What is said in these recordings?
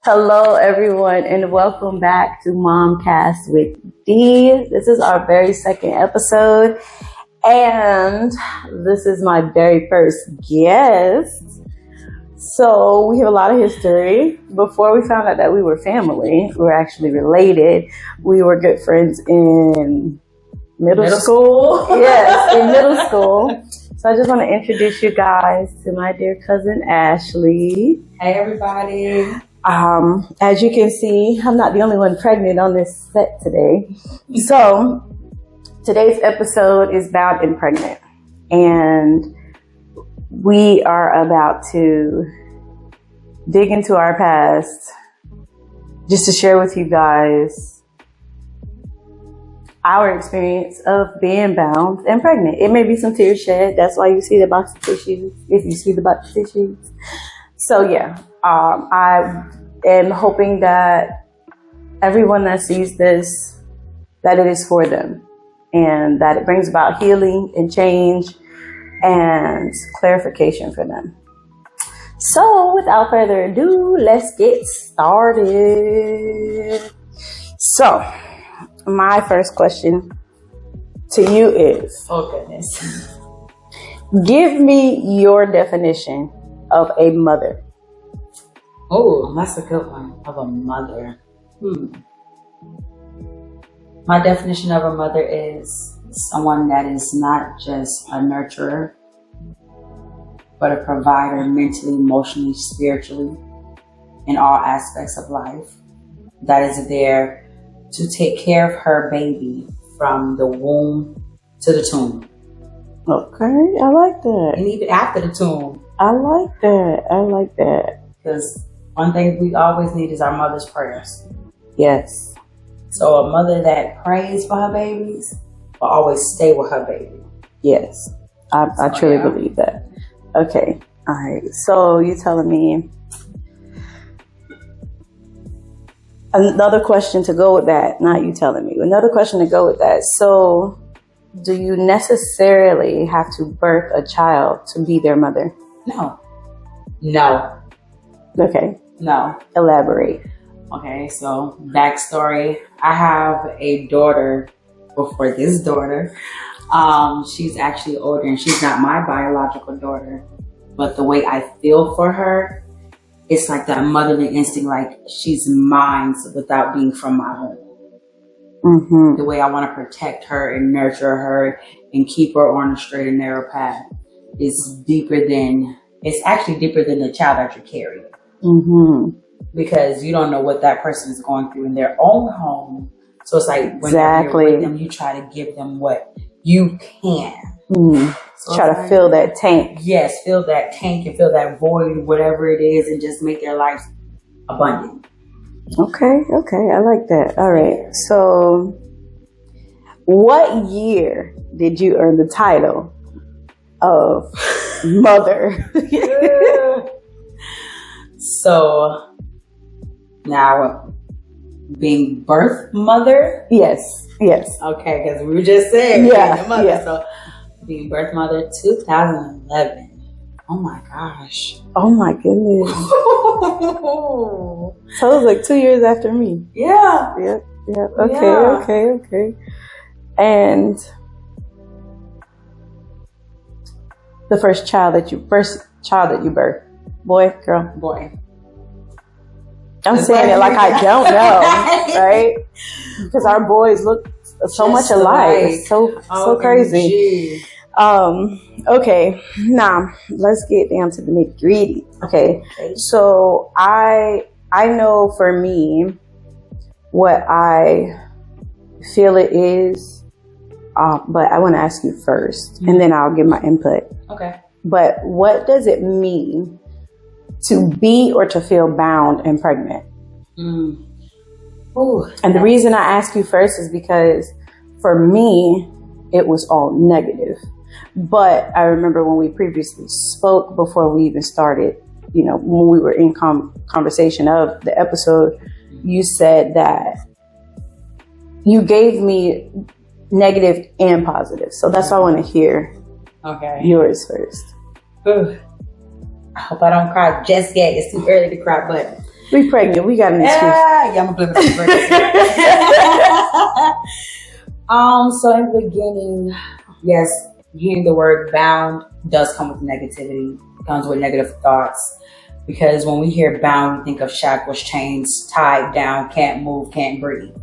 Hello, everyone, and welcome back to Momcast with D. This is our very second episode, and this is my very first guest. So we have a lot of history. Before we found out that we were family, we were actually related. We were good friends in middle school. Yes, in middle school. So I just want to introduce you guys to my dear cousin, Ashley. Hey, everybody. As you can see, I'm not the only one pregnant on this set today. So today's episode is Bound and Pregnant. And we are about to dig into our past just to share with you guys our experience of being bound and pregnant. It may be some tears shed. That's why you see the box of tissues, if you see the box of tissues. So yeah, I am hoping that everyone that sees this, that it is for them and that it brings about healing and change and clarification for them. So without further ado, let's get started. So my first question to you is, oh goodness, give me your definition of a mother. Oh, that's a good one. Of a mother. My definition of a mother is someone that is not just a nurturer, but a provider mentally, emotionally, spiritually, in all aspects of life. That is there to take care of her baby from the womb to the tomb. Okay, I like that. And even after the tomb. I like that. Because one thing we always need is our mother's prayers. Yes. So a mother that prays for her babies will always stay with her baby. Yes. I truly believe that. Okay. All right. So you're telling me another question to go with that. Not you telling me. Another question to go with that. So do you necessarily have to birth a child to be their mother? No. Okay. No. Elaborate. Okay, so backstory. I have a daughter before this daughter. She's actually older and she's not my biological daughter. But the way I feel for her, it's like that motherly instinct, like she's mine without being from my home. Mm-hmm. The way I want to protect her and nurture her and keep her on a straight and narrow path is it's actually deeper than the child that you're carrying. Mm-hmm. Because you don't know what that person is going through in their own home. So it's like when you're with them, you try to give them what you can. Mm-hmm. So try to fill that tank. Yes, fill that tank and fill that void, whatever it is, and just make their life abundant. Okay, I like that. All right. So what year did you earn the title of mother? So now, being birth mother? Yes. Okay, because we were just saying being mother. Yeah. So being birth mother, 2011. Oh my gosh. Oh my goodness. So it was like 2 years after me. Yeah. Yep. Okay. And the first child that you birthed, boy, girl? Boy. I'm saying it like I don't know, right? Because our boys look so much alike. It's so crazy. Okay, now let's get down to the nitty gritty. Okay, so I know for me what I feel it is, but I want to ask you first, and then I'll give my input. Okay. But what does it mean to be or to feel bound and pregnant? Ooh, and the reason I ask you first is because for me, it was all negative. But I remember when we previously spoke before we even started, when we were in conversation of the episode, you said that you gave me negative and positive. So that's why I want to hear yours first. Ooh. I hope I don't cry just yet. It's too early to cry, but We pregnant. We got an excuse. Yeah, I'm gonna blame it. So in the beginning, yes, hearing the word bound does come with negativity, comes with negative thoughts. Because when we hear bound, we think of shackles, chains, tied down, can't move, can't breathe.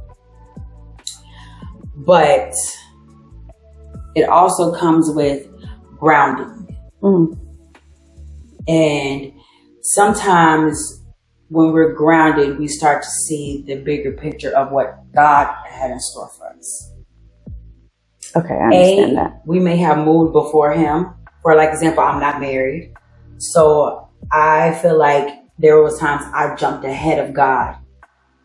But it also comes with grounding. And sometimes when we're grounded, we start to see the bigger picture of what God had in store for us. Okay, I understand that. We may have moved before Him. For like example, I'm not married. So I feel like there was times I jumped ahead of God,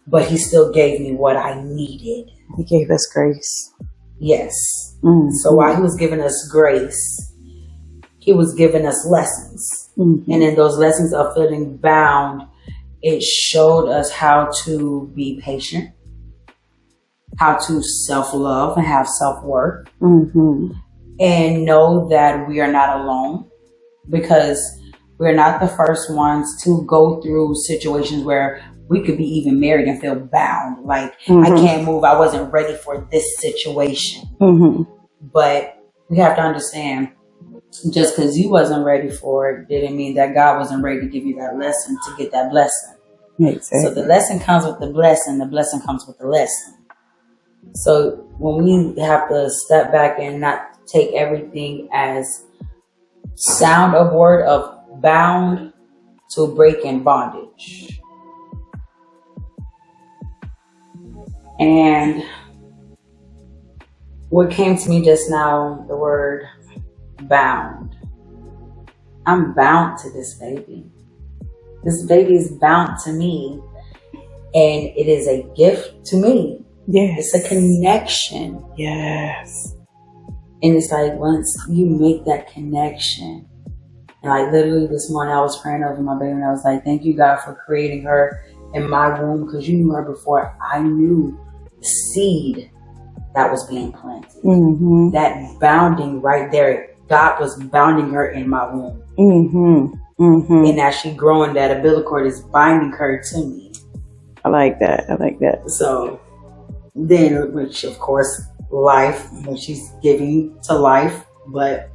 but He still gave me what I needed. He gave us grace. Yes. So while He was giving us grace, He was giving us lessons. And in those lessons of feeling bound, it showed us how to be patient, how to self-love and have self-worth, and know that we are not alone, because we're not the first ones to go through situations where we could be even married and feel bound. Like, I can't move. I wasn't ready for this situation. But we have to understand, just because you wasn't ready for it didn't mean that God wasn't ready to give you that lesson to get that blessing. Exactly. So the lesson comes with the blessing comes with the lesson. So when we have to step back and not take everything as sound of word of bound to break in bondage. And what came to me just now, the word bound. I'm bound to this baby. This baby is bound to me, and it is a gift to me. Yes. It's a connection. Yes. And it's like, once you make that connection, and like literally this morning I was praying over my baby and I was like, thank you, God, for creating her in my womb, because you knew her before I knew the seed that was being planted. That bounding right there, God was bounding her in my womb. And as she growing, that umbilical cord is binding her to me. I like that. I like that. So then, which of course, life, when she's giving to life, but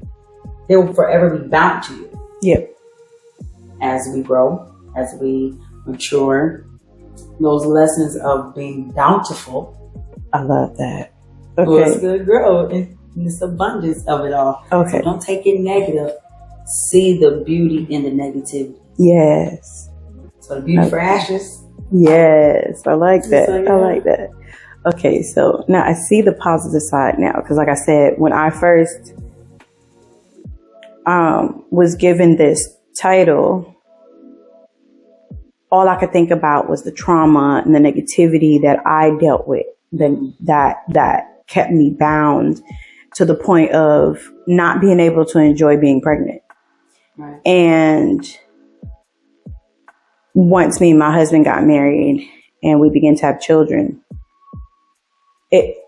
they will forever be bound to you. Yep. As we grow, as we mature, those lessons of being bountiful. I love that. Okay. Well, it's good grow in this abundance of it all. Okay. So don't take it negative. See the beauty in the negativity. Yes. So the beauty for ashes. Yes. I like that. I like that. Okay. So now I see the positive side now. Because like I said, when I first was given this title, all I could think about was the trauma and the negativity that I dealt with, that kept me bound to the point of not being able to enjoy being pregnant. Right. And once me and my husband got married and we began to have children,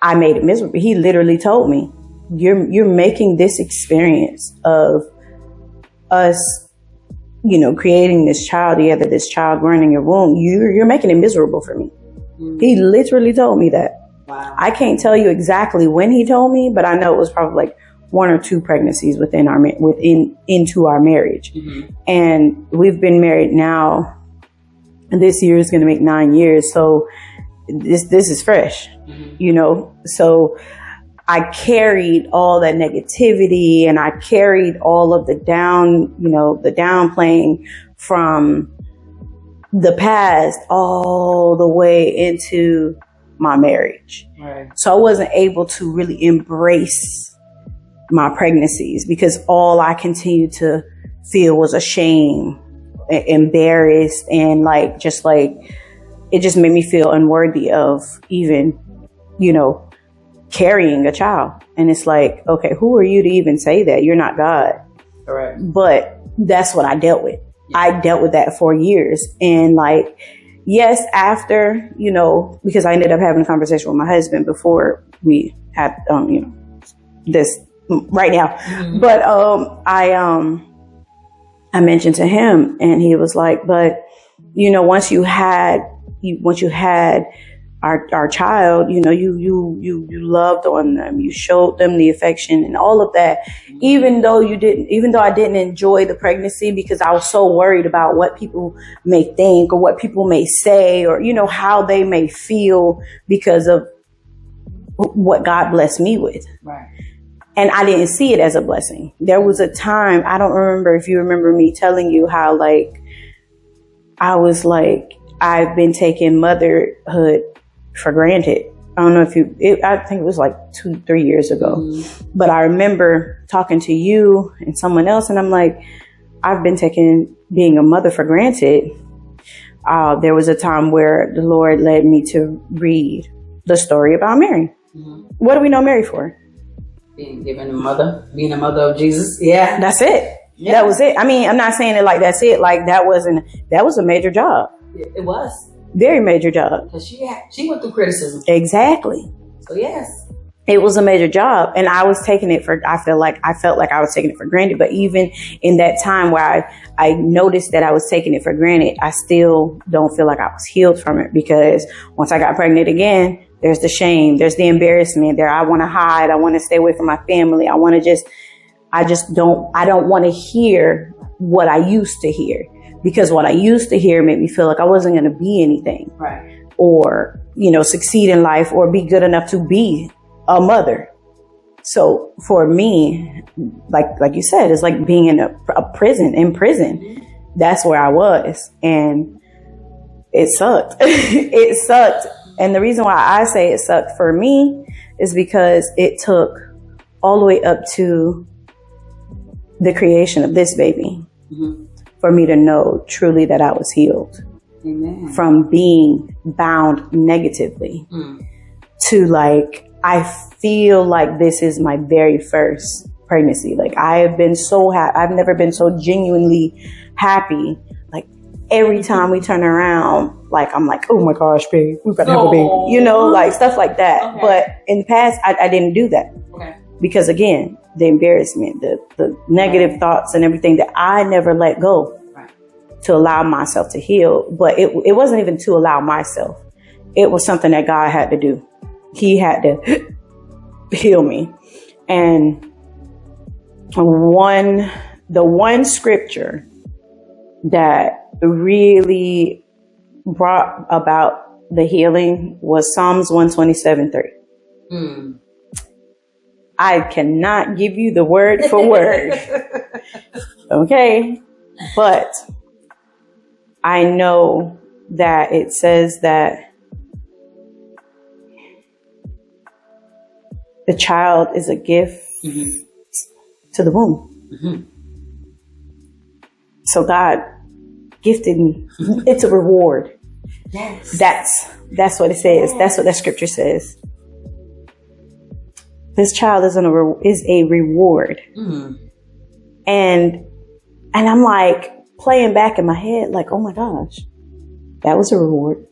I made it miserable. He literally told me, you're making this experience of us, creating this child together, this child growing in your womb, you're making it miserable for me. He literally told me that. Wow. I can't tell you exactly when he told me, but I know it was probably like 1 or 2 pregnancies into our marriage. And we've been married now, and this year is going to make 9 years. So this is fresh, so I carried all that negativity, and I carried all of the downplaying from the past all the way into my marriage. Right. So I wasn't able to really embrace my pregnancies because all I continued to feel was ashamed, embarrassed, and it just made me feel unworthy of even, carrying a child. And it's like, okay, who are you to even say that? You're not God. Correct. But that's what I dealt with. Yeah. I dealt with that for years. And yes, after, because I ended up having a conversation with my husband before we had, this right now. But I mentioned to him, and he was like, but once you had our child, you loved on them, you showed them the affection and all of that, even though I didn't enjoy the pregnancy because I was so worried about what people may think or what people may say or, how they may feel because of what God blessed me with. Right. And I didn't see it as a blessing. There was a time, I don't remember if you remember me telling you how I was I've been taking motherhood for granted. I don't know if I think it was 2-3 years ago, but I remember talking to you and someone else, and I'm like, I've been taking being a mother for granted. There was a time where the Lord led me to read the story about Mary. What do we know Mary for? Being a mother of Jesus. Yeah. That's it. Yeah. That was it. I mean, I'm not saying it like that's it. That was a major job. It was. Very major job. Because she went through criticism. Exactly. So yes. It was a major job, and I was taking it I felt like I was taking it for granted. But even in that time where I noticed that I was taking it for granted, I still don't feel like I was healed from it, because once I got pregnant again, there's the shame, there's the embarrassment I want to hide. I want to stay away from my family. I don't want to hear what I used to hear, because what I used to hear made me feel like I wasn't going to be anything. Right. Or, succeed in life or be good enough to be a mother. So for me, like you said, it's like being in a prison. That's where I was. And it sucked. It sucked. And the reason why I say it sucked for me is because it took all the way up to the creation of this baby for me to know truly that I was healed. Amen. From being bound negatively to I feel like this is my very first pregnancy. I have been so happy. I've never been so genuinely happy. Every time we turn around, I'm like, oh my gosh, babe, we've got to have a baby, stuff like that. Okay. But in the past, I didn't do that. Okay. Because again, the embarrassment, the negative thoughts and everything that I never let go to allow myself to heal. But it wasn't even to allow myself. It was something that God had to do. He had to heal me. And the one scripture that really brought about the healing was Psalms 127:3. I cannot give you the word for word. Okay. But I know that it says that the child is a gift to the womb. So God gifted me. It's a reward. Yes. That's what it says. That's what that scripture says. This child is a reward. And I'm playing back in my head, oh my gosh, that was a reward.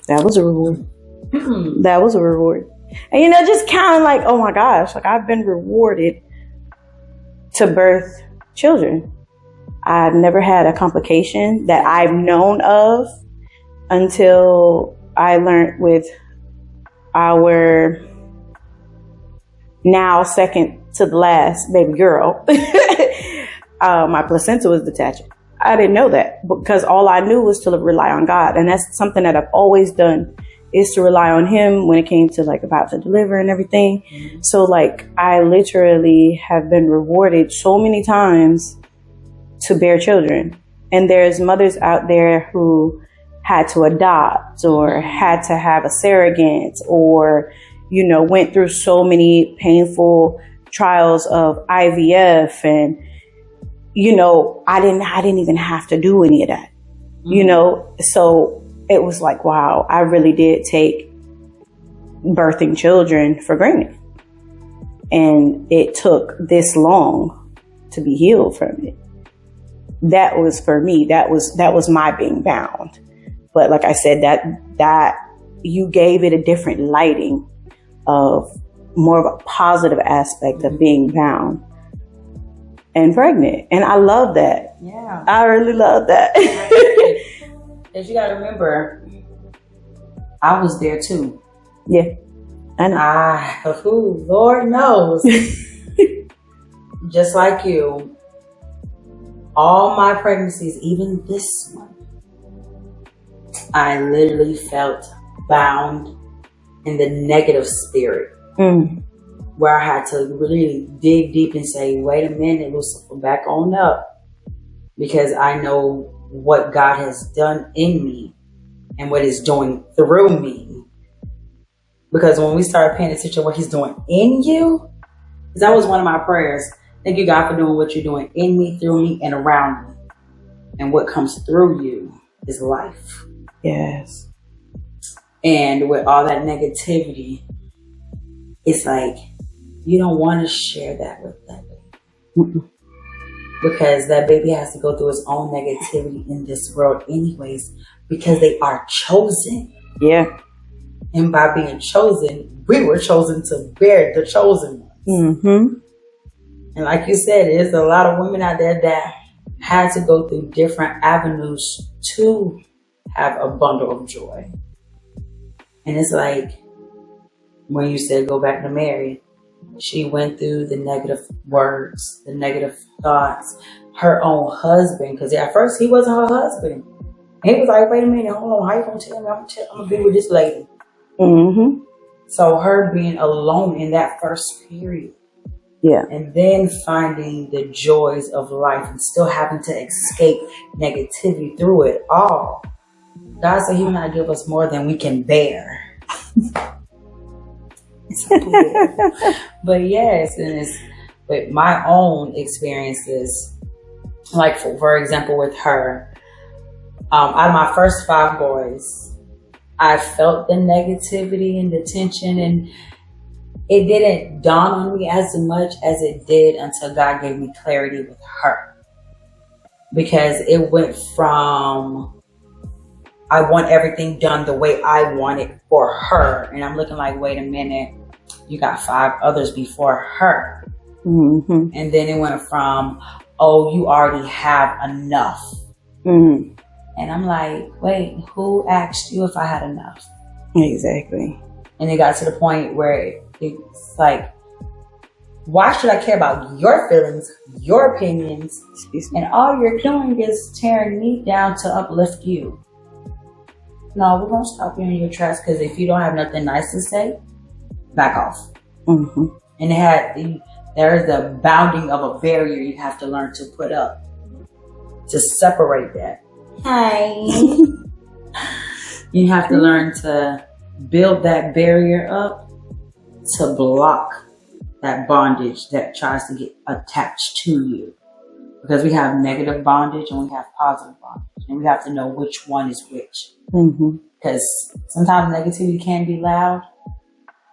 That was a reward. That was a reward. And just counting oh my gosh, I've been rewarded to birth children. I've never had a complication that I've known of until I learned with our now second to the last baby girl. My placenta was detached. I didn't know that because all I knew was to rely on God. And that's something that I've always done, is to rely on Him when it came to about to deliver and everything. So I literally have been rewarded so many times to bear children. And there's mothers out there who had to adopt or had to have a surrogate or, went through so many painful trials of IVF. And, I didn't even have to do any of that, So it was wow, I really did take birthing children for granted. And it took this long to be healed from it. That was for me. That was my being bound. But like I said, that you gave it a different lighting of more of a positive aspect of being bound and pregnant. And I love that. Yeah. I really love that. Because you got to remember, I was there too. Yeah. I know. Lord knows. Just like you, all my pregnancies, even this one, I literally felt bound in the negative spirit. Where I had to really dig deep and say, wait a minute, Lucifer, back on up. Because I know what God has done in me and what He's doing through me. Because when we start paying attention to what He's doing in you, because that was one of my prayers. Thank you, God, for doing what you're doing in me, through me, and around me. And what comes through you is life. Yes. And with all that negativity, it's like, you don't want to share that with that baby. Because that baby has to go through its own negativity in this world anyways, because they are chosen. Yeah. And by being chosen, we were chosen to bear the chosen ones. And like you said, there's a lot of women out there that had to go through different avenues to have a bundle of joy. And it's like, when you said go back to Mary, she went through the negative words, the negative thoughts, her own husband, because at first he wasn't her husband. He was like, wait a minute, hold on, how you gonna tell me I'm gonna be with this lady? So her being alone in that first period. Yeah. And then finding the joys of life and still having to escape negativity through it all. God said He will not give us more than we can bear. But yes, and it's with my own experiences, like for example with her, out of my first 5 boys, I felt the negativity and the tension, and it didn't dawn on me as much as it did until God gave me clarity with her. Because it went from, I want everything done the way I want it for her. And I'm looking like, wait a minute, you got 5 others before her. And then it went from, oh, you already have enough. And I'm like, wait, who asked you if I had enough? Exactly. And it got to the point where it's like, why should I care about your feelings, your opinions, and all you're doing is tearing me down to uplift you? No, we're going to stop you in your tracks, because if you don't have nothing nice to say, back off. And there's the bounding of a barrier you have to learn to put up to separate that. Hi. You have to learn to build that barrier up to block that bondage that tries to get attached to you. Because we have negative bondage and we have positive bondage. And we have to know which one is which. Because sometimes negativity can be loud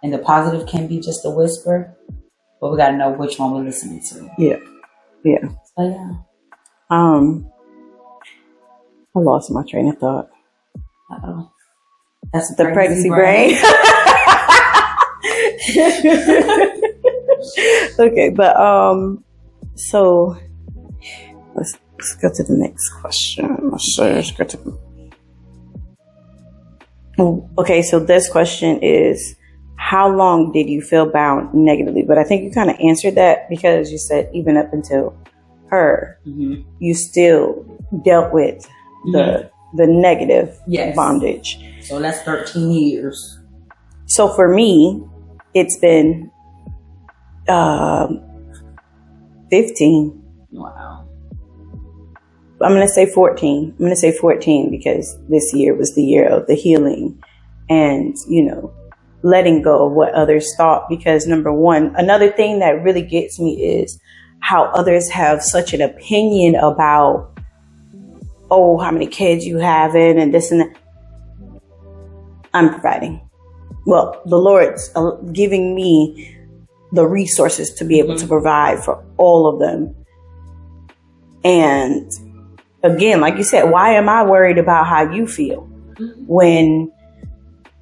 and the positive can be just a whisper. But we got to know which one we're listening to. Yeah. So yeah. I lost my train of thought. Uh-oh. That's the pregnancy brain. Okay, but so let's go to the next question. Okay, so this question is, how long did you feel bound negatively? But I think you kind of answered that, because you said even up until her, you still dealt with the negative bondage. So that's 13 years. So for me, it's been 15. Wow. I'm going to say 14. I'm going to say 14 because this year was the year of the healing and, letting go of what others thought. Because number one, another thing that really gets me is how others have such an opinion about, oh, how many kids you having and this and that. I'm providing. Well, the Lord's giving me the resources to be able to provide for all of them. And again, like you said, why am I worried about how you feel when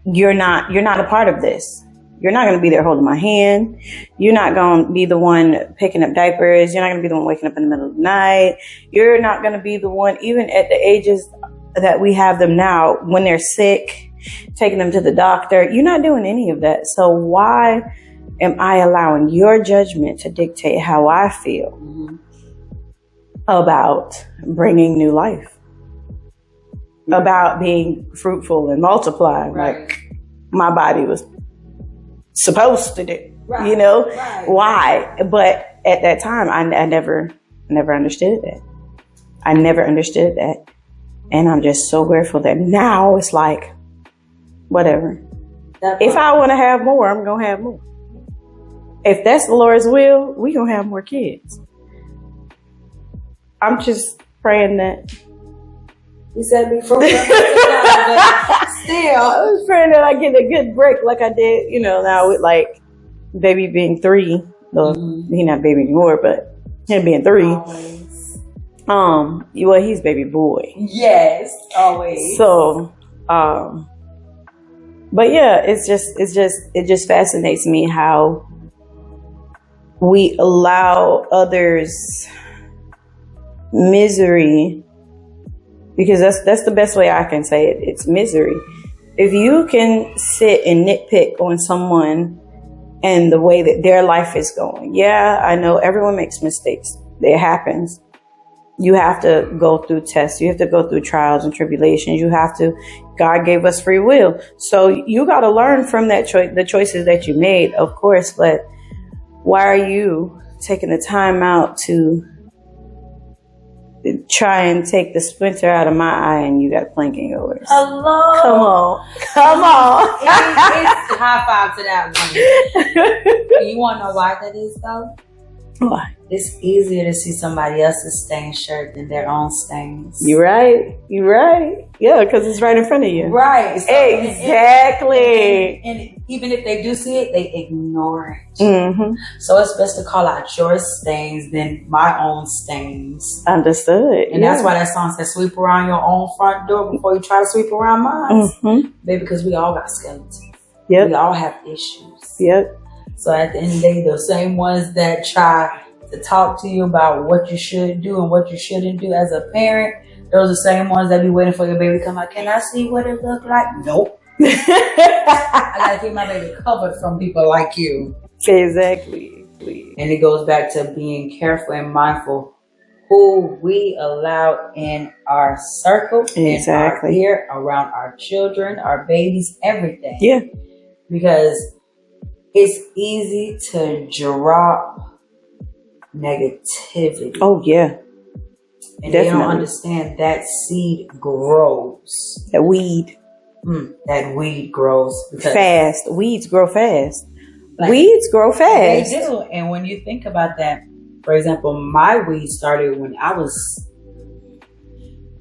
you're not a part of this? You're not going to be there holding my hand. You're not going to be the one picking up diapers. You're not going to be the one waking up in the middle of the night. You're not going to be the one, even at the ages that we have them now when they're sick, taking them to the doctor. You're not doing any of that. So why am I allowing your judgment to dictate how I feel about bringing new life, about being fruitful and multiplying like my body was supposed to do, you know? Why? But at that time, I never understood that. I never understood that. And I'm just so grateful that now it's like, whatever. If I want to have more, I'm going to have more. If that's the Lord's will, we're going to have more kids. I'm just praying that. You said before, but still. I was praying that I get a good break like I did, you know, now with like baby being 3. Well, he's not baby anymore, but him being 3. Always. Well, he's baby boy. Yes, always. So, but yeah, it just fascinates me how we allow others misery, because that's the best way I can say it. It's misery. If you can sit and nitpick on someone and the way that their life is going, yeah, I know everyone makes mistakes. It happens. You have to go through tests. You have to go through trials and tribulations. God gave us free will. So you got to learn from that the choices that you made, of course, but why are you taking the time out to try and take the splinter out of my eye and you got a plank in yours? Hello. Come on. It's high five to that one. You want to know why that is though? Why? It's easier to see somebody else's stained shirt than their own stains. You're right. Yeah, because it's right in front of you. Right. So, exactly. And even if they do see it, they ignore it. Mm-hmm. So it's best to call out your stains than my own stains. Understood. And that's why that song says, sweep around your own front door before you try to sweep around mine. Mm-hmm. Baby, because we all got skeletons. Yep. We all have issues. Yep. So at the end of the day, the same ones that try to talk to you about what you should do and what you shouldn't do as a parent, those are the same ones that be waiting for your baby to come out. Can I see what it look like? Nope. I gotta keep my baby covered from people like you. Exactly. And it goes back to being careful and mindful who we allow in our circle, in our ear, around our children, our babies, everything. Yeah. Because it's easy to drop negativity. Oh, yeah. And they don't understand that seed grows. That weed. That weed grows. Fast. Weeds grow fast. Weeds grow fast. They do. And when you think about that, for example, my weed started when I was,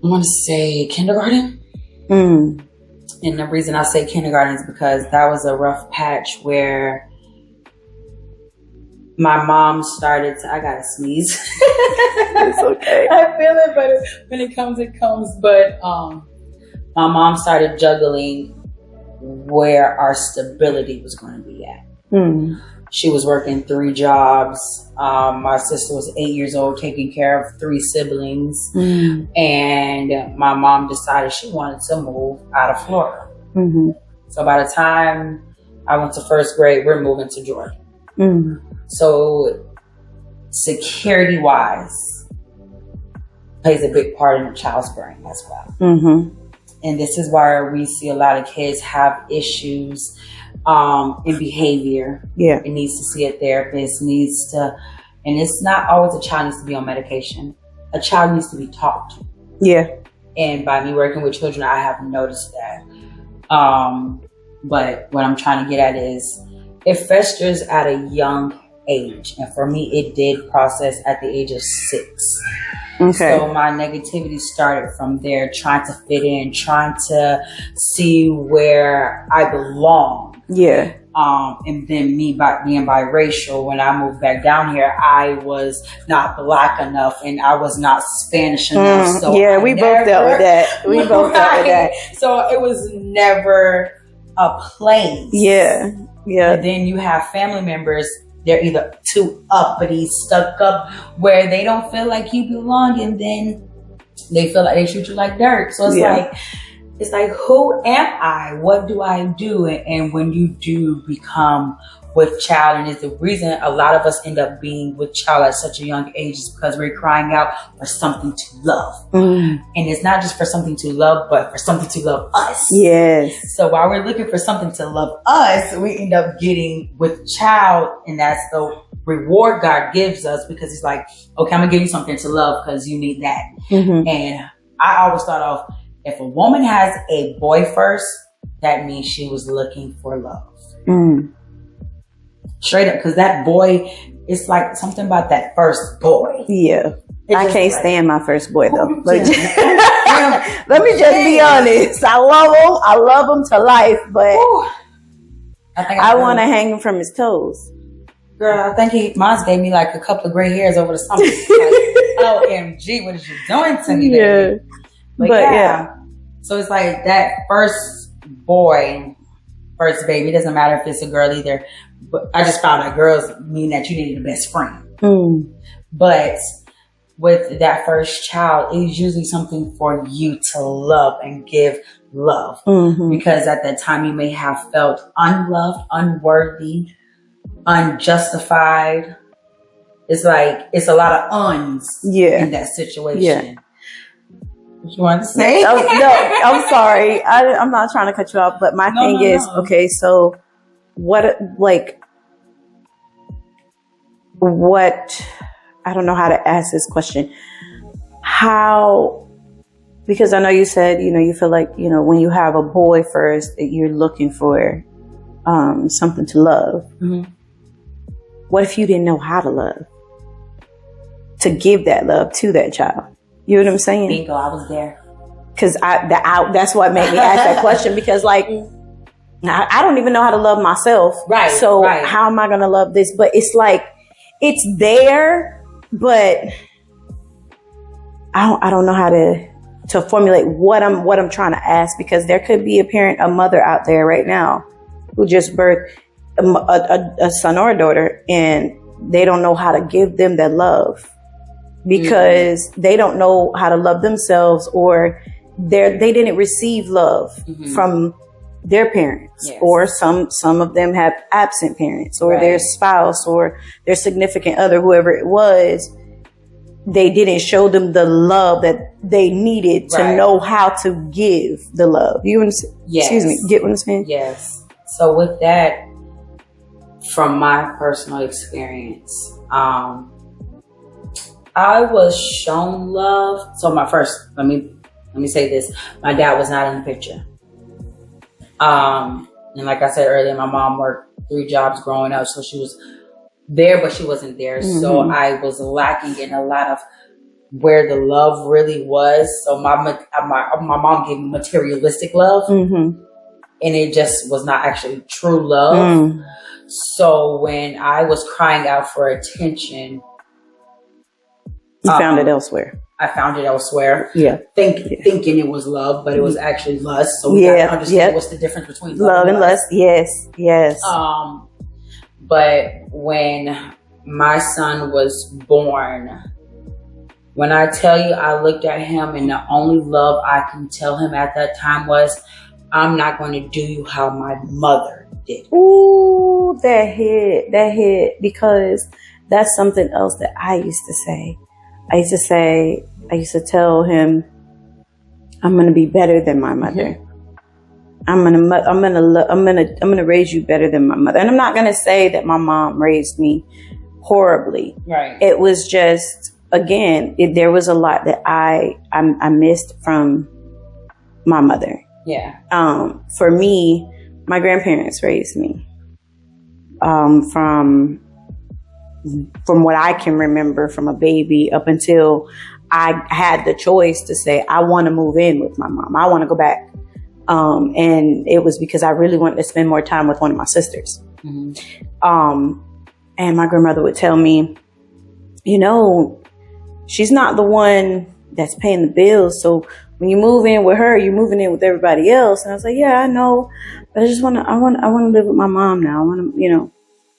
I want to say kindergarten. And the reason I say kindergarten is because that was a rough patch where my mom started to, I gotta sneeze. It's okay. I feel it, but when it comes, it comes. But my mom started juggling where our stability was going to be at. She was working 3 jobs. My sister was 8 years old, taking care of 3 siblings. And my mom decided she wanted to move out of Florida. So by the time I went to 1st grade, we're moving to Georgia. So security wise plays a big part in a child's brain as well. And this is where we see a lot of kids have issues in behavior. Yeah. It needs to see a therapist, needs to, and it's not always a child needs to be on medication. A child needs to be talked to. Yeah. And by me working with children, I have noticed that. But what I'm trying to get at is it festers at a young age. And for me, it did process at the age of 6. Okay. So my negativity started from there, trying to fit in, trying to see where I belong. Yeah. And then me being biracial, when I moved back down here, I was not Black enough and I was not Spanish enough. So yeah, we both dealt with that. We both dealt with that. So it was never a place. Yeah. Yeah. And then you have family members, they're either too uppity, stuck up, where they don't feel like you belong. And then they feel like they treat you like dirt. So it's like, who am I? What do I do? And when you do become with child, and it's the reason a lot of us end up being with child at such a young age is because we're crying out for something to love. And it's not just for something to love, but for something to love us. Yes. So while we're looking for something to love us, we end up getting with child, and that's the reward God gives us, because he's like, okay, I'm gonna give you something to love because you need that. And I always start off, if a woman has a boy first, that means she was looking for love. Straight up, because that boy, it's like something about that first boy. Yeah. I can't stand my first boy though. Let Let me just be honest. I love him to life, but I want to hang him from his toes. Girl, I think Mons gave me like a couple of gray hairs over the summer. Like, OMG, what is you doing to me, baby? But yeah. So it's like that first boy, first baby. It doesn't matter if it's a girl either. But I just found out girls mean that you needed a best friend. But with that first child, it's usually something for you to love and give love. Because at that time you may have felt unloved, unworthy, unjustified. It's like, it's a lot of uns in that situation. Yeah. What you want to say? No, I'm sorry. I'm not trying to cut you off, but my thing is, okay, so what, I don't know how to ask this question. Because I know you said, you feel like, when you have a boy first, that you're looking for something to love. What if you didn't know how to love? To give that love to that child. You know what I'm saying? Bingo, I was there. Because that's what made me ask that question. Because I don't even know how to love myself. Right. So how am I going to love this? But it's like, it's there, but I don't know how to formulate what I'm trying to ask, because there could be a mother out there right now who just birthed a son or a daughter, and they don't know how to give them that love because they don't know how to love themselves, or they didn't receive love from their parents, or some of them have absent parents, or their spouse or their significant other, whoever it was, they didn't show them the love that they needed to know how to give the love. You understand? Excuse me, get what I'm saying? Yes. So with that, from my personal experience, I was shown love. So let me say this. My dad was not in the picture. And like I said earlier, my mom worked 3 jobs growing up. So she was there, but she wasn't there. So I was lacking in a lot of where the love really was. So my mom gave me materialistic love, and it just was not actually true love. So when I was crying out for attention, you found it elsewhere. I found it elsewhere. Yeah. Thinking it was love, but it was actually lust. So we gotta understand what's the difference between love and lust. Yes. But when my son was born, when I tell you, I looked at him, and the only love I can tell him at that time was, I'm not going to do you how my mother did. Ooh, that hit, because that's something else that I used to say. I used to tell him, I'm going to be better than my mother. I'm going to raise you better than my mother. And I'm not going to say that my mom raised me horribly. Right. It was just, again, there was a lot that I missed from my mother. Yeah. For me, my grandparents raised me. From what I can remember, from a baby up until I had the choice to say, I want to move in with my mom. I want to go back. And it was because I really wanted to spend more time with one of my sisters. And my grandmother would tell me, she's not the one that's paying the bills. So when you move in with her, you're moving in with everybody else. And I was like, yeah, I know, but I want to live with my mom now. I want to,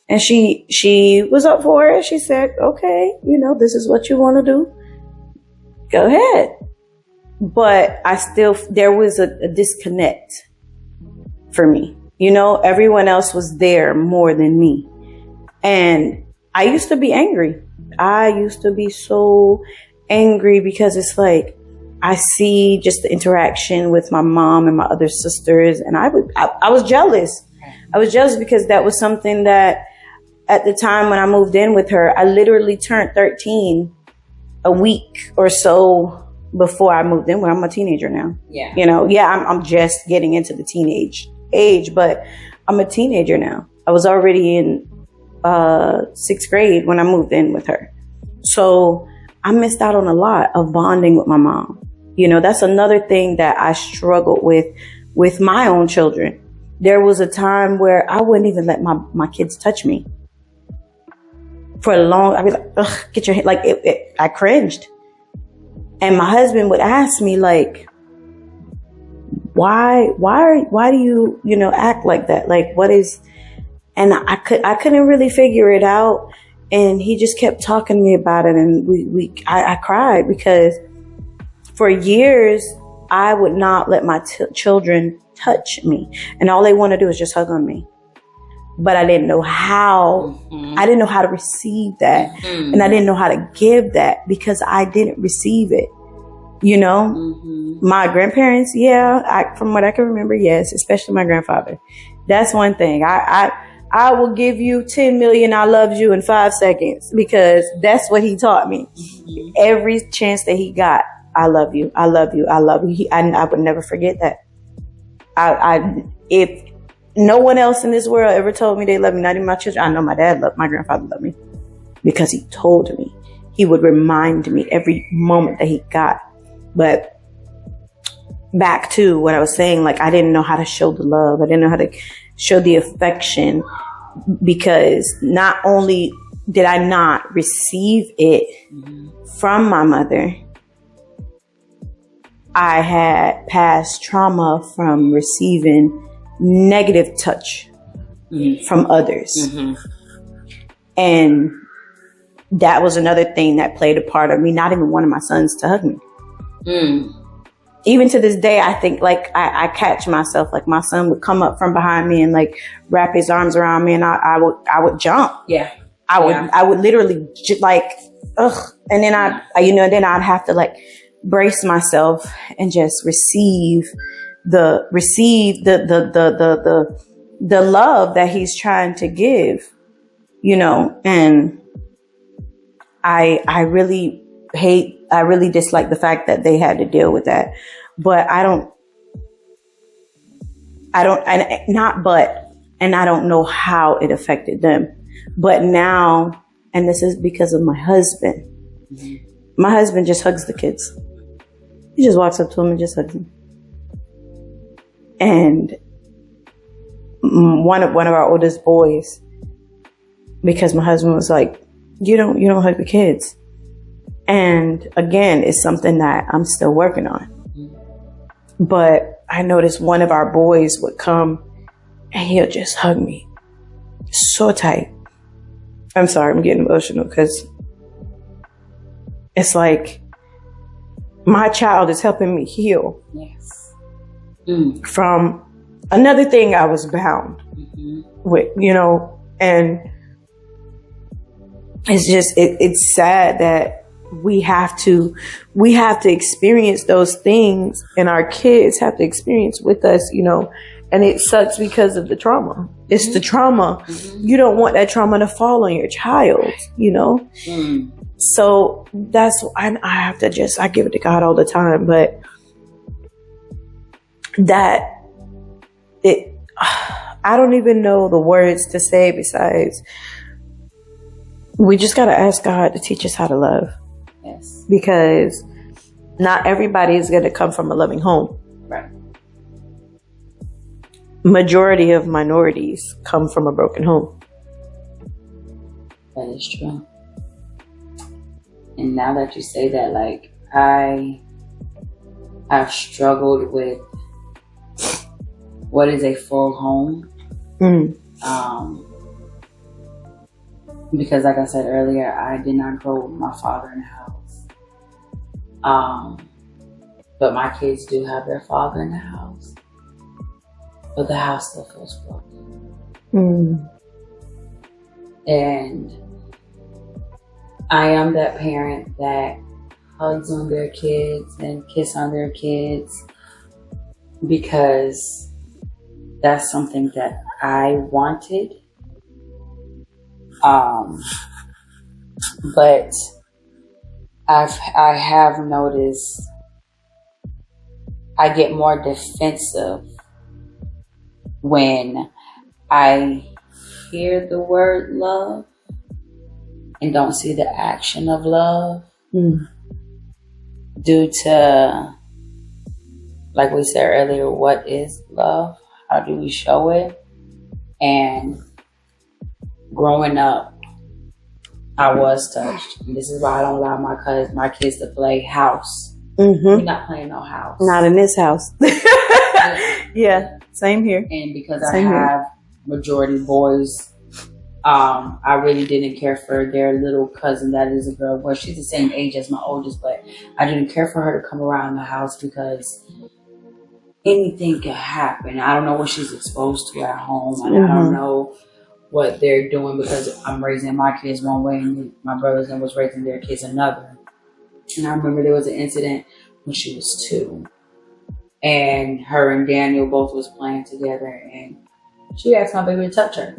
and she was up for it. She said, okay, this is what you want to do. Go ahead. but there was a disconnect for me. You know, everyone else was there more than me. And I used to be angry. I used to be so angry because it's like, I see just the interaction with my mom and my other sisters, and I was jealous. I was jealous because that was something that at the time when I moved in with her, I literally turned 13 a week or so before I moved in. Well, I'm a teenager now. Yeah. You know, yeah, I'm just getting into the teenage age, but I'm a teenager now. I was already in 6th grade when I moved in with her. So I missed out on a lot of bonding with my mom. You know, that's another thing that I struggled with my own children. There was a time where I wouldn't even let my kids touch me. For a long, I'd be like, ugh, get your hand. Like, I cringed. And my husband would ask me, like, why do you act like that? Like, what is, and I couldn't really figure it out. And he just kept talking to me about it. And I cried because for years, I would not let my children touch me. And all they want to do is just hug on me. But I didn't know how. Mm-hmm. I didn't know how to receive that. Mm-hmm. And I didn't know how to give that because I didn't receive it. You know, mm-hmm. My grandparents, yeah, from what I can remember, yes, especially my grandfather. That's one thing. I will give you 10 million I loved you in 5 seconds because that's what he taught me. Mm-hmm. Every chance that he got, I love you. I love you. I love you. I would never forget that. If no one else in this world ever told me they love me, not even my children, I know my grandfather loved me because he told me. He would remind me every moment that he got. But back to what I was saying, like, I didn't know how to show the love. I didn't know how to show the affection because not only did I not receive it from my mother, I had past trauma from receiving negative touch from others. Mm-hmm. And that was another thing that played a part of me not even wanting my sons to hug me. Even to this day, I think, like, I catch myself, like, my son would come up from behind me and, like, wrap his arms around me, and I would jump. Yeah. I would literally like, ugh. And then then I'd have to, like, brace myself and just receive the love that he's trying to give, you know. And I really dislike the fact that they had to deal with that. But I don't know how it affected them. But now, and this is because of my husband. Mm-hmm. My husband just hugs the kids. He just walks up to them and just hugs them. And one of our oldest boys, because my husband was like, you don't hug the kids. And again, it's something that I'm still working on. But I noticed one of our boys would come and he'll just hug me so tight. I'm sorry, I'm getting emotional because it's like my child is helping me heal. Yes. From another thing I was bound with, you know, and it's just, it's sad that we have to experience those things, and our kids have to experience with us, you know, and it sucks because of the trauma. It's the trauma. Mm-hmm. You don't want that trauma to fall on your child, you know? So that's, I have to I give it to God all the time, but I don't even know the words to say besides, we just got to ask God to teach us how to love. Yes. Because not everybody is going to come from a loving home. Right. Majority of minorities come from a broken home. That is true. And now that you say that, like, I've struggled with what is a full home. Because like I said earlier, I did not grow with my father in the house. But my kids do have their father in the house. But the house still feels broken. And I am that parent that hugs on their kids and kiss on their kids because that's something that I wanted. But I have noticed I get more defensive when I hear the word love and don't see the action of love due to, like we said earlier, what is love? How do we show it? And growing up, I was touched. And this is why I don't allow my kids to play house. We're not playing no house. Not in this house. Yeah, same here. And because I have majority boys, I really didn't care for their little cousin that is a girl. Well, she's the same age as my oldest, but I didn't care for her to come around the house because anything could happen. I don't know what she's exposed to at home. And I don't know what they're doing because I'm raising my kids one way and my brothers and was raising their kids another. And I remember there was an incident when she was 2. And her and Daniel both was playing together and she asked my baby to touch her.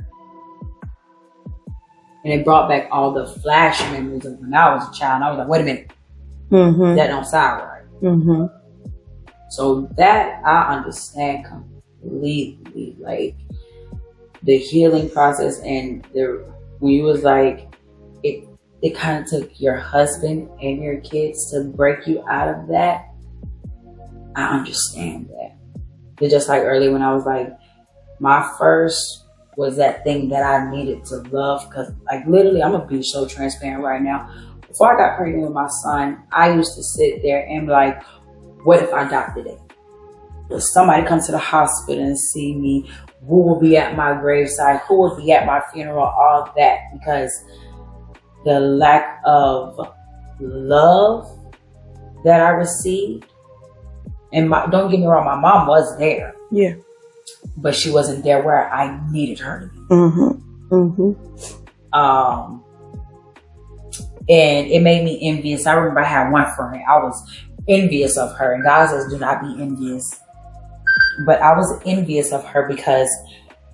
And it brought back all the flash memories of when I was a child. And I was like, wait a minute. That don't sound right. So that I understand completely. Like the healing process and when you was like, it kind of took your husband and your kids to break you out of that. I understand that. But just like earlier when I was like, my first was that thing that I needed to love. Because like literally, I'm going to be so transparent right now. Before I got pregnant with my son, I used to sit there and be like, what if I died today? If somebody comes to the hospital and see me, who will be at my graveside? Who will be at my funeral? All that. Because the lack of love that I received, and don't get me wrong, my mom was there. Yeah. But she wasn't there where I needed her to be. And it made me envious. I remember I had one friend. I was envious of her. And God says, do not be envious. But I was envious of her because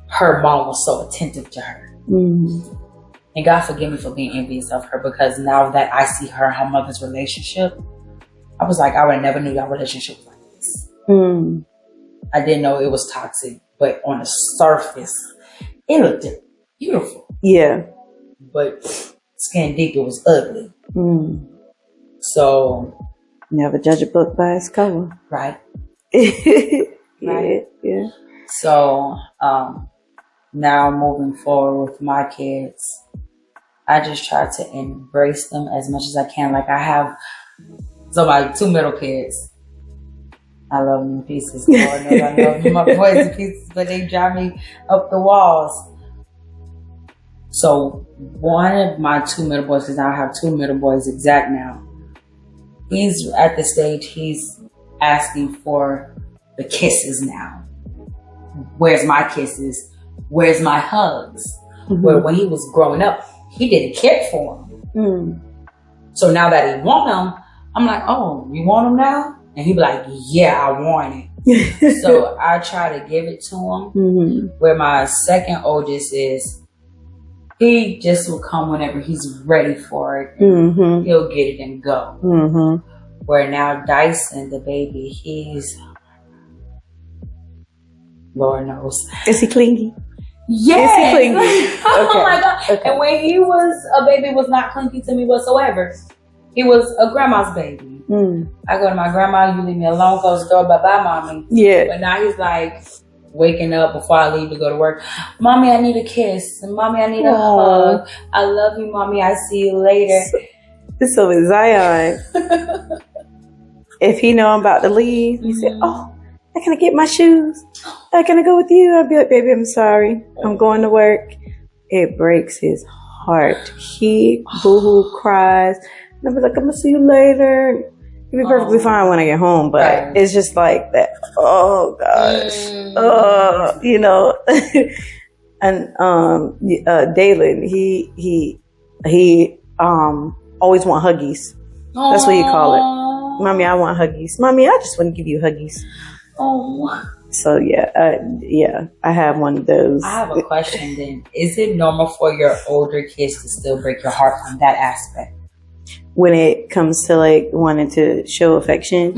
her mom was so attentive to her. And God forgive me for being envious of her because now that I see her and her mother's relationship, I was like, I would have never knew that relationship was like this. I didn't know it was toxic, but on the surface, it looked beautiful. Yeah. But skin deep, it was ugly. So. Never judge a book by its cover. Right. Right. Yeah. So, now moving forward with my kids, I just try to embrace them as much as I can. Like I have my 2 middle kids. I love them in pieces. Lord knows I love my boys in pieces, but they drive me up the walls. So one of my 2 middle boys, because I have 2 middle boys exact now, he's at the stage he's asking for the kisses now. Where's my kisses? Where's my hugs? Where when he was growing up, he didn't care for them. So now that he want them, I'm like, oh, you want them now? And he be like, yeah, I want it. So I try to give it to him. Where my second oldest is, he just will come whenever he's ready for it. And he'll get it and go. Where now Dyson, the baby, he's, Lord knows. Is he clingy? Yes. Is he clingy? Oh my God. Okay. And when he was a baby, was not clingy to me whatsoever. He was a grandma's baby. I go to my grandma, you leave me alone, close the door, bye-bye, mommy. Yeah. But now he's like waking up before I leave to go to work. Mommy, I need a kiss. Mommy, I need a hug. I love you, mommy. I see you later. So is Zion. If he know I'm about to leave, he said, oh, I gotta get my shoes. I gotta go with you. I'll be like, baby, I'm sorry. I'm going to work. It breaks his heart. He boo-hoo cries. And I'll be like, I'm gonna see you later. He'll be perfectly fine when I get home, but it's just like that. Oh gosh, you know. And Dalen, he always want huggies. That's what you call it. Mommy, I want huggies. Mommy, I just want to give you huggies. Oh. So yeah, I have one of those. I have a question then. Is it normal for your older kids to still break your heart on that aspect? When it comes to like wanting to show affection?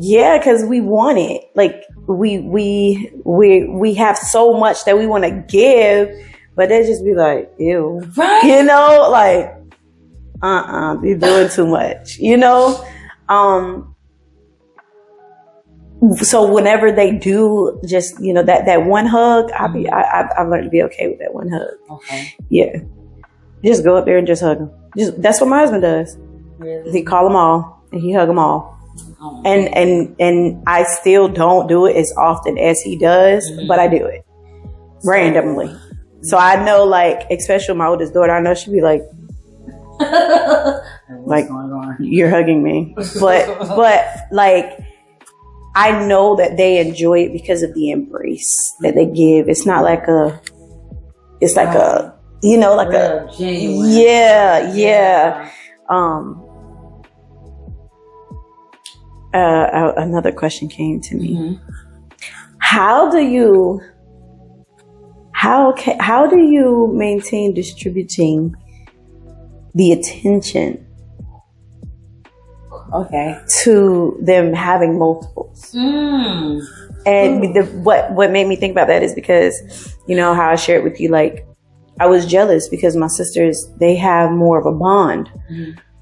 Yeah, because we want it. Like we have so much that we want to give, but they just be like, ew. Right. You know, like you're doing too much, you know? So whenever they do just, you know, that one hug, I've learned to be okay with that one hug. Okay. Yeah. Just go up there and just hug them. That's what my husband does. Really? He call them all and he hug them all. Oh, and I still don't do it as often as he does, but I do it randomly. So I know, like, especially my oldest daughter, I know she'd be like, like, you're hugging me. But like, I know that they enjoy it because of the embrace that they give. It's not like it's like a, you know, like real genuine. Yeah. Another question came to me. How do you maintain distributing the attention to them having multiples? And what made me think about that is because, you know, how I shared with you, like, I was jealous because my sisters, they have more of a bond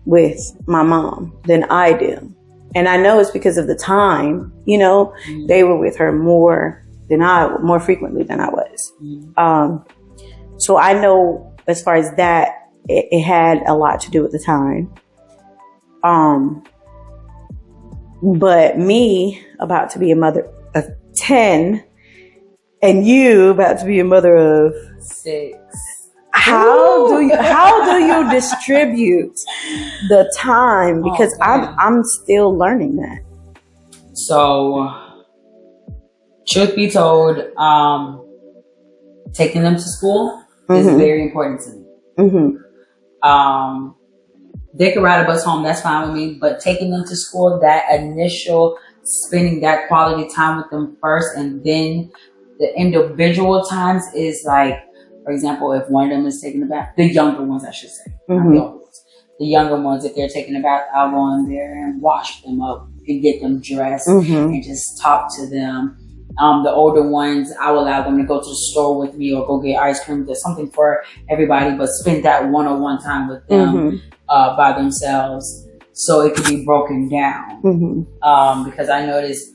with my mom than I do. And I know it's because of the time, you know, they were with her more frequently than I was. So I know as far as that, it had a lot to do with the time. But me about to be a mother of 10 and you about to be a mother of 6. How do you distribute the time? Because I'm still learning that. So, truth be told, taking them to school is very important to me. They can ride a bus home, that's fine with me. But taking them to school, that initial spending that quality time with them first, and then the individual times is like, for example, if one of them is taking a bath, the younger ones, I should say, not the older ones. The younger ones, if they're taking a bath, I'll go in there and wash them up and get them dressed and just talk to them. The older ones, I will allow them to go to the store with me or go get ice cream. There's something for everybody, but spend that one-on-one time with them by themselves so it can be broken down. Because I notice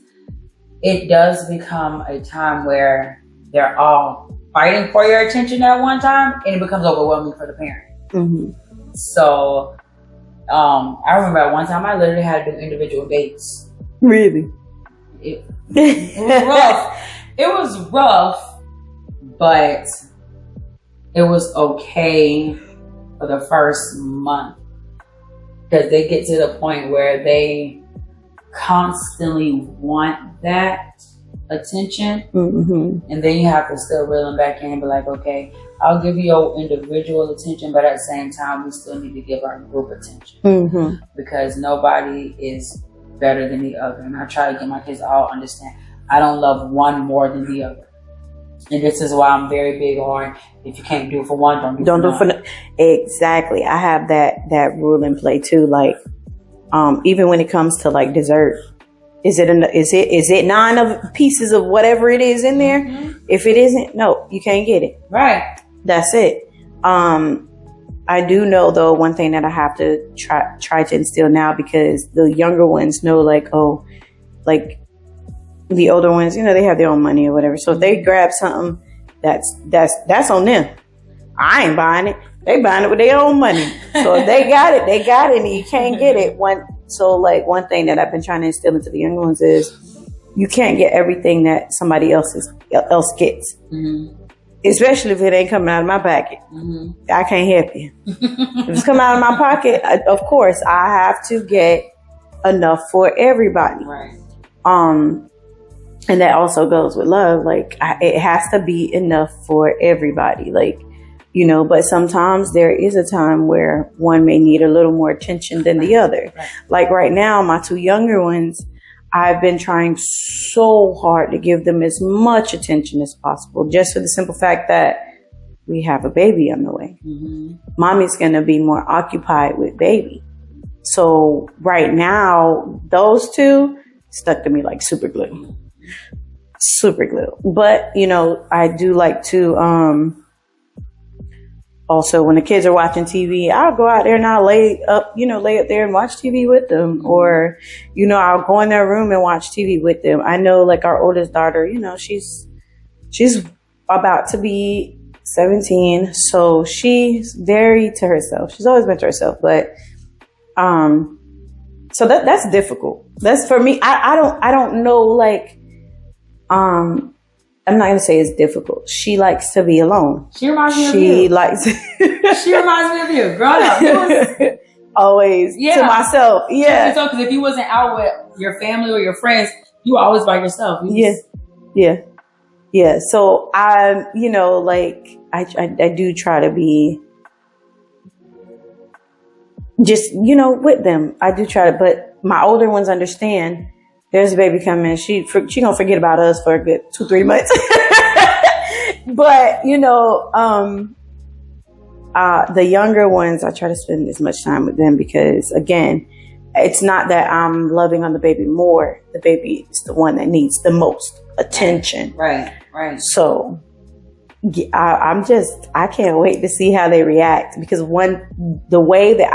it does become a time where they're all fighting for your attention at one time, and it becomes overwhelming for the parent. So I remember at one time I literally had to do individual dates. Really? It was rough. It was rough, but it was okay for the first month because they get to the point where they constantly want that attention, and then you have to still reel them back in and be like, okay, I'll give you your individual attention, but at the same time we still need to give our group attention because nobody is better than the other. And I try to get my kids to all understand I don't love one more than the other, and this is why I'm very big on, if you can't do it for one, don't do it for none. Exactly. I have that rule in play too. Like even when it comes to like dessert, is it 9 of pieces of whatever it is in there? If it isn't, no, you can't get it. Right. That's it. I do know though, one thing that I have to try to instill now, because the younger ones know, like, oh, like the older ones, you know, they have their own money or whatever. So if they grab something, that's on them. I ain't buying it. They buying it with their own money. So if they got it, and you can't get it. So like one thing that I've been trying to instill into the younger ones is you can't get everything that somebody else gets. especially if it ain't coming out of my pocket. I can't help you. If it's coming out of my pocket, of course, I have to get enough for everybody. Right. And that also goes with love. Like, it has to be enough for everybody. Like, you know, but sometimes there is a time where one may need a little more attention than the other. Right. Like right now, my two younger ones, I've been trying so hard to give them as much attention as possible, just for the simple fact that we have a baby on the way. Mommy's going to be more occupied with baby. So right now, those two stuck to me like super glue. Super glue. But, you know, I do like to, also when the kids are watching TV, I'll go out there and I'll lay up there and watch TV with them. Or, you know, I'll go in their room and watch TV with them. I know, like, our oldest daughter, you know, she's about to be 17. So she's very to herself. She's always been to herself. But, so that's difficult. That's for me. I don't know, like, I'm not gonna say it's difficult. She likes to be alone. She reminds me of you. She reminds me of you. Growing up, always to myself. Yeah. Because if you wasn't out with your family or your friends, you were always by yourself. Yeah. So I'm, you know, like I do try to be just, you know, with them. I do try to, but my older ones understand. There's a baby coming. She gonna forget about us for a good 2-3 months. But, you know, the younger ones, I try to spend as much time with them because, again, it's not that I'm loving on the baby more. The baby is the one that needs the most attention. Right. So I can't wait to see how they react, because the way that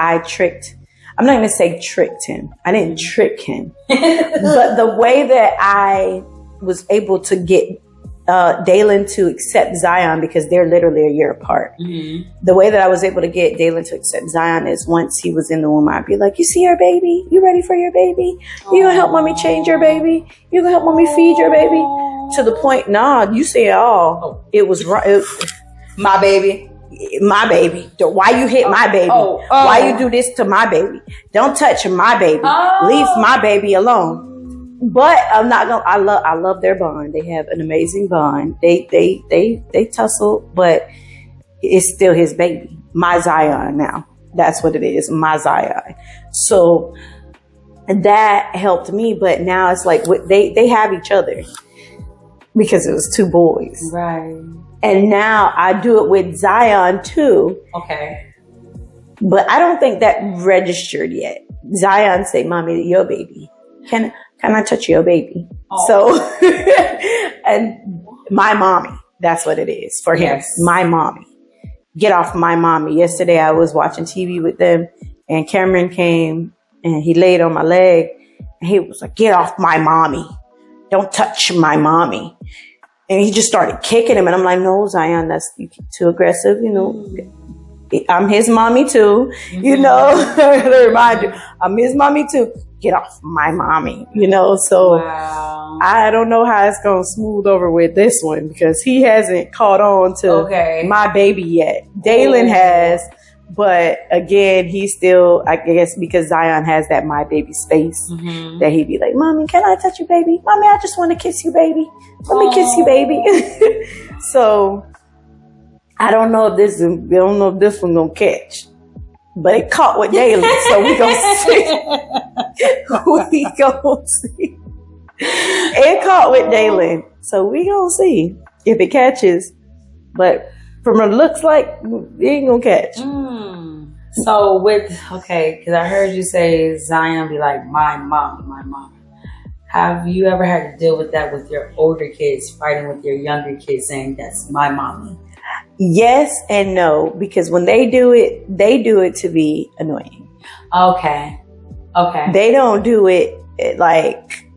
I'm not going to say tricked him. I didn't trick him. But the way that I was able to get Dalen to accept Zion, because they're literally a year apart. The way that I was able to get Dalen to accept Zion is once he was in the womb, I'd be like, you see your baby? You ready for your baby? You going to help mommy change your baby? You going to help mommy feed your baby? To the point, nah, you say it all. It was right. My baby. Why you hit my baby? Why you do this to my baby? Don't touch my baby. Leave my baby alone. But I'm not gonna. I love their bond. They have an amazing bond. They tussle, but it's still his baby. My Zion now. That's what it is. My Zion. So that helped me. But now it's like they have each other, because it was two boys. Right. And now I do it with Zion too. Okay. But I don't think that registered yet. Zion say, mommy, your baby. Can I touch your baby? Oh. So, and my mommy, that's what it is for him. Yes. My mommy. Get off my mommy. Yesterday I was watching TV with them, and Cameron came and he laid on my leg and he was like, get off my mommy. Don't touch my mommy. And he just started kicking him. And I'm like, no, Zion, that's too aggressive. You know, I'm his mommy too. You know, to remind you, I'm his mommy too. Get off my mommy, you know. So wow. I don't know how it's going to smooth over with this one, because he hasn't caught on to my baby yet. Dalen has. But again, he's still, I guess, because Zion has that my baby space, that he'd be like, mommy, can I touch you, baby? Mommy, I just want to kiss you, baby. Let me kiss you, baby. So I don't know if this one gonna catch, but it caught with Dalen, so we gonna see. It caught with Dalen, so we gonna see if it catches. But from what it looks like, it ain't gonna catch. So because I heard you say Zion be like, my mom. Have you ever had to deal with that with your older kids, fighting with your younger kids, saying that's my mommy? Yes and no, because when they do it to be annoying. Okay. They don't do it like,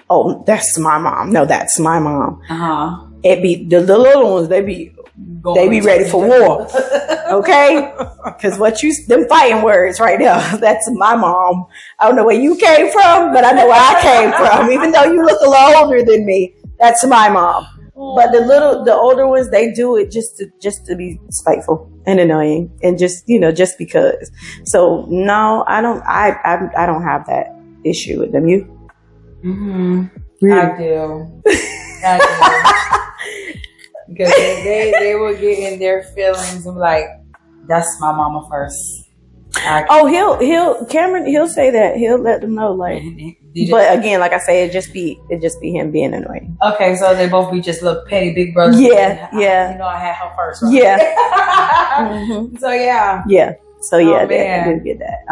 oh, that's my mom. No, that's my mom. It be the little ones. They be ready for war. Okay? Because them fighting words right now, that's my mom. I don't know where you came from, but I know where I came from. Even though you look a little older than me, that's my mom. But the older ones, they do it just to be spiteful and annoying, and just just because. So no, I don't have that issue with them. You? Mm-hmm. Really? I do. Because they will get in their feelings and be like, that's my mama first. Cameron say that. He'll let them know, like, but again, like I say, it just be him being annoying. Okay, so they both be just little petty big brothers. Yeah. I had her first, right? Yeah. Mm-hmm. So yeah. So yeah, they do get that.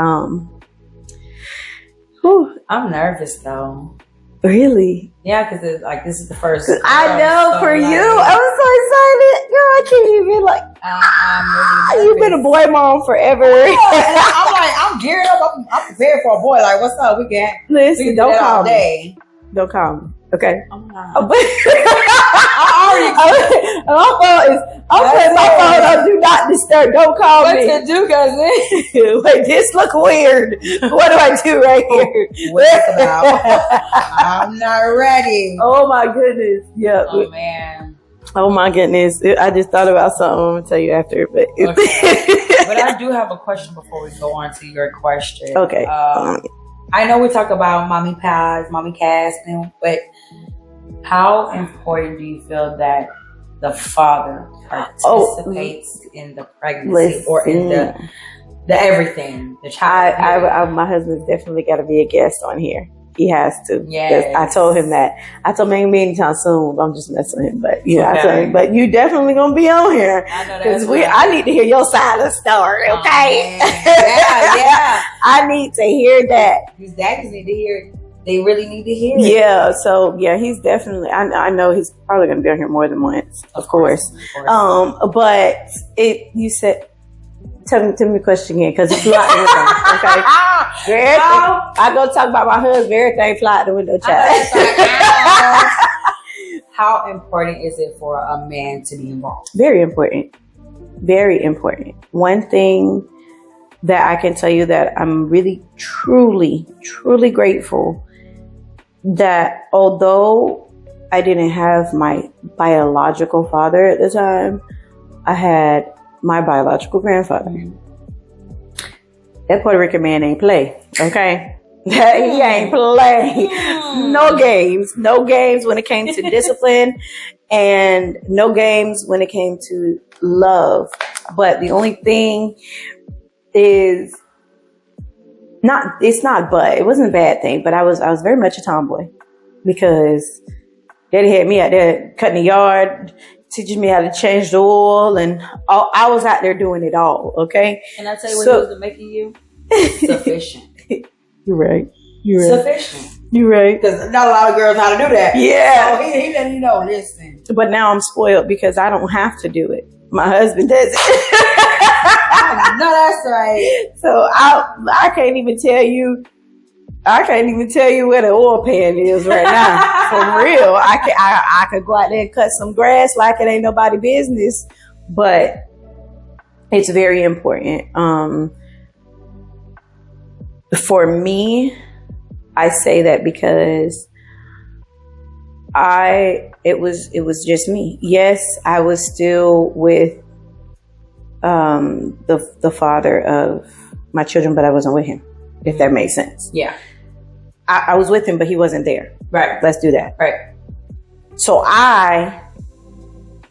I'm nervous though. Really? Yeah, because it's like this is the first. I know, so for you, I was so excited. Girl, I can't even I'm really you've been a boy mom forever. I'm geared up. I'm prepared for a boy. Like, what's up? We can don't call me. Day. Don't call me. Okay. I'm not. My phone on do not disturb. Don't call me. What to do, cousin? Wait, this look weird. What do I do right here? What's about? I'm not ready. Oh my goodness. Yeah. Oh man. Oh my goodness. I just thought about something. I'm gonna tell you after, but okay. But I do have a question before we go on to your question. Okay. I know we talk about mommy pies, mommy casting, but how important do you feel that the father participates in the pregnancy or in the everything, the child? My husband's definitely got to be a guest on here. He has to. Yes. I told him that. I told him anytime soon. I'm just messing with him, but I told him, but you definitely gonna be on here because I need to hear your side of the story. Okay. Yeah. I need to hear that. These daddies need to hear it. They really need to hear it. Yeah. So he's definitely. I know he's probably gonna be on here more than once, of course. But you said. Tell me the question again, because it's fly the window. Okay. I go talk about my husband. Everything fly out the window, child. How important is it for a man to be involved? Very important. Very important. One thing that I can tell you that I'm really, truly, truly grateful that although I didn't have my biological father at the time, I had my biological grandfather. That Puerto Rican man ain't play, okay? He ain't play. No games when it came to discipline, and no games when it came to love. But the only thing is it wasn't a bad thing, but I was very much a tomboy because Daddy had me out there cutting the yard, teaching me how to change the oil, and I was out there doing it all, okay? And I tell you what he was making you? Sufficient. You're right. Sufficient. You're right. Because not a lot of girls know how to do that. Yeah. So he letting you know, listen. But now I'm spoiled because I don't have to do it. My husband does it. No, that's right. So I can't even tell you where the oil pan is right now. For real. I could go out there and cut some grass like it ain't nobody business. But it's very important. For me, I say that because it was just me. Yes, I was still with the father of my children, but I wasn't with him, if that makes sense. Yeah. I was with him, but he wasn't there. Right. Let's do that. Right. So I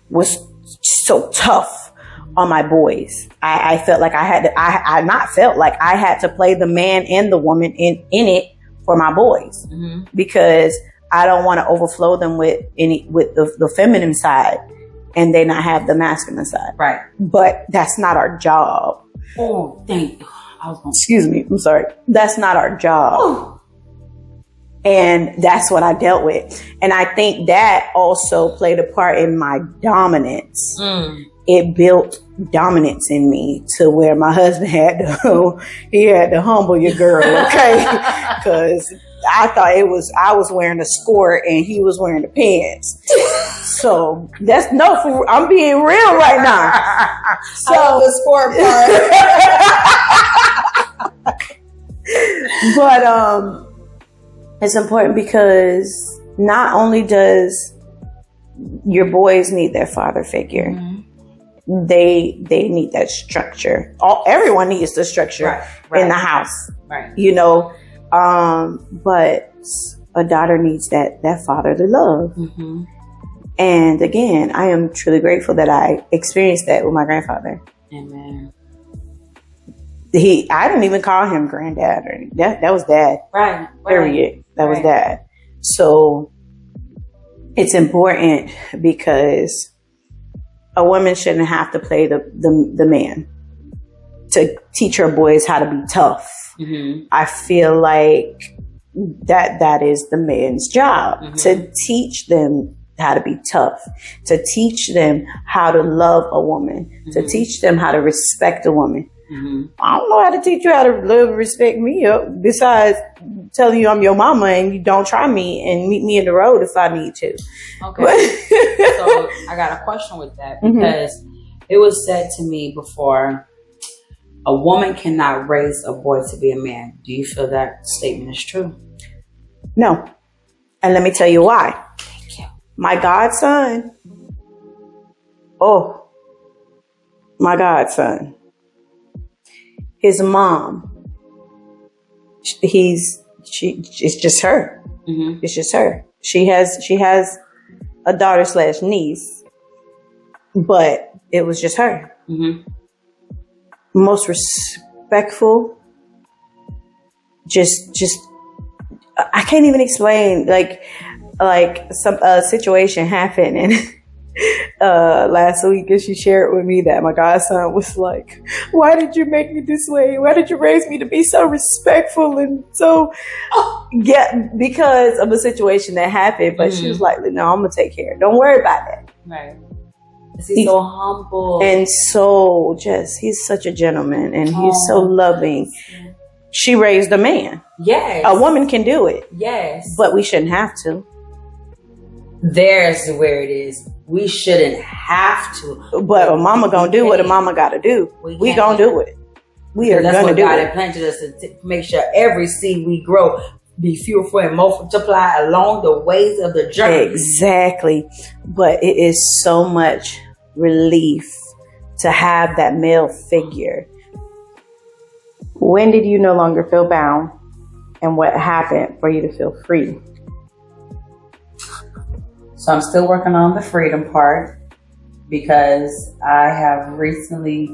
was so tough on my boys. I felt like I had to, I not felt like I had to play the man and the woman in it for my boys, because I don't want to overflow them with the feminine side and they not have the masculine side. Right. But that's not our job. Oh, thank you. Excuse me. I'm sorry. That's not our job. Oh. And that's what I dealt with. And I think that also played a part in my dominance. It built dominance in me to where my husband had to humble your girl, okay? Because I thought I was wearing a skirt and he was wearing the pants. So I'm being real right now. So the sport part. But it's important because not only does your boys need their father figure. Mm-hmm. They need that structure. Everyone needs the structure in the house. Right. You know, but a daughter needs that fatherly love. Mm-hmm. And again, I am truly grateful that I experienced that with my grandfather. Amen. I didn't even call him granddad or that was dad. Right. Period. That was dad. So it's important because a woman shouldn't have to play the man to teach her boys how to be tough. Mm-hmm. I feel like that is the man's job, to teach them how to be tough, to teach them how to love a woman, to teach them how to respect a woman. I don't know how to teach you how to love and respect me, besides telling you I'm your mama and you don't try me and meet me in the road if I need to. Okay. So I got a question with that, because it was said to me before, a woman cannot raise a boy to be a man. Do you feel that statement is true? No. And let me tell you why. Thank you. My godson, his mom, it's just her. It's just her. She has a daughter/niece, but it was just her. Most respectful. Just I can't even explain. Like some situation happened and last week, and she shared with me that my godson was like, "Why did you make me this way? Why did you raise me to be so respectful and so?" Because of a situation that happened. But she was like, "No, I'm gonna take care. Don't worry about that." Right. He's so humble and so he's such a gentleman, and he's so loving. She raised a man. Yes. A woman can do it. Yes. But we shouldn't have to. There's where it is. We shouldn't have to. But a mama gonna do what a mama gotta do. We gonna do it. We are gonna do it. God planted us to make sure every seed we grow be fruitful and multiply along the ways of the journey. Exactly. But it is so much relief to have that male figure. When did you no longer feel bound, and what happened for you to feel free? So I'm still working on the freedom part, because I have recently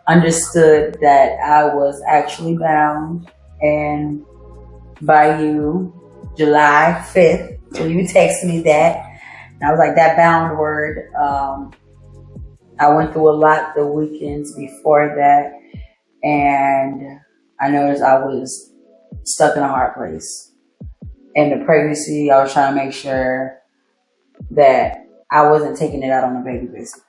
understood that I was actually bound. And by July 5th, so you texted me that, and I was like, that bound word. I went through a lot the weekends before that, and I noticed I was stuck in a hard place. In the pregnancy, I was trying to make sure that I wasn't taking it out on the baby, basically.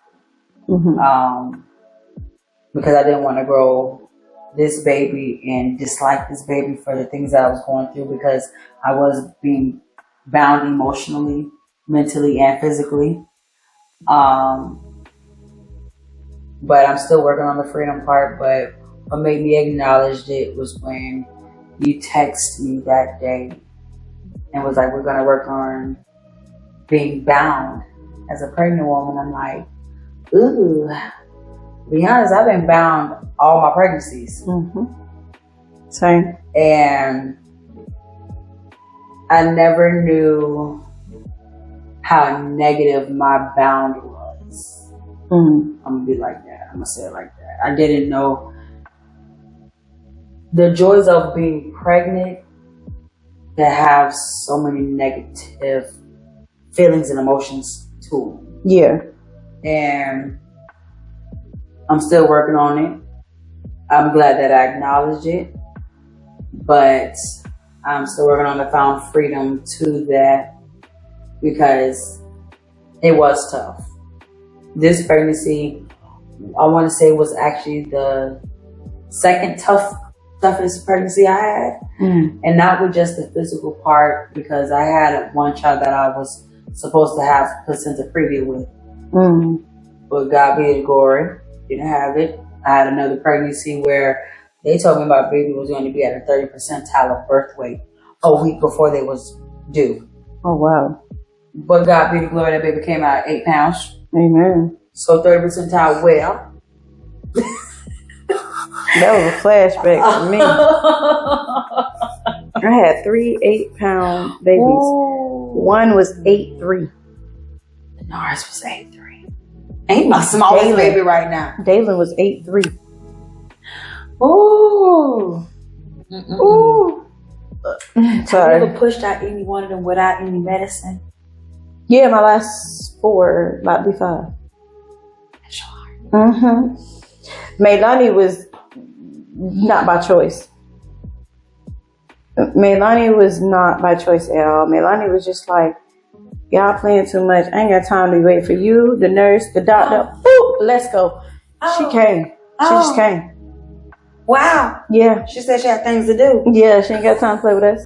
Because I didn't want to grow this baby and dislike this baby for the things that I was going through, because I was being bound emotionally, mentally, and physically. But I'm still working on the freedom part. But what made me acknowledge it was when you texted me that day and was like, we're going to work on being bound as a pregnant woman. I'm like, ooh, to be honest, I've been bound all my pregnancies. Same. And I never knew how negative my bound was. I'm gonna be like that. I'm gonna say it like that. I didn't know the joys of being pregnant that have so many negative feelings and emotions too. Yeah. And I'm still working on it. I'm glad that I acknowledged it, but I'm still working on the found freedom to that, because it was tough. This pregnancy, I want to say, was actually the second toughest pregnancy I had. And not with just the physical part, because I had one child that I was supposed to have placenta previa with. But God be the glory, didn't have it. I had another pregnancy where they told me my baby was going to be at a 30 percentile of birth weight a week before they was due. Oh, wow. But God be the glory, that baby came out 8 pounds. Amen. So 30 percentile well. That was a flashback for me. I had 3 8-pound babies. Ooh. One was 8'3". Ours was 8'3". Ain't my smallest Dalen. baby right now. Dalen was 8'3". Ooh. Ooh. Sorry. Have you ever pushed out any one of them without any medicine? Yeah, my last 4, about to be 5. That's hard. Mm-hmm. Melanie was not by choice. Melanie was not by choice at all. Melanie was just like, y'all playing too much. I ain't got time to wait for you, the nurse, the doctor. Ooh, let's go. She came. She just came. Wow. Yeah. She said she had things to do. Yeah, she ain't got time to play with us.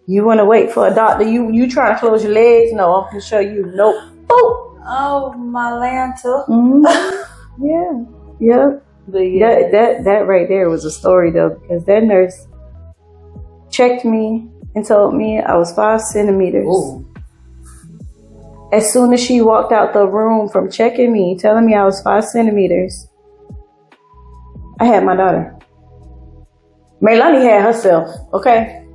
You want to wait for a doctor? You trying to close your legs? No, I'm going to show you. Nope. Boop. Oh, my Lanta. Mm-hmm. Yeah. Yep. But yeah. That right there was a story though, because that nurse checked me and told me I was 5 centimeters. Ooh. As soon as she walked out the room from checking me, telling me I was 5 centimeters, I had my daughter. Melanie had herself, okay?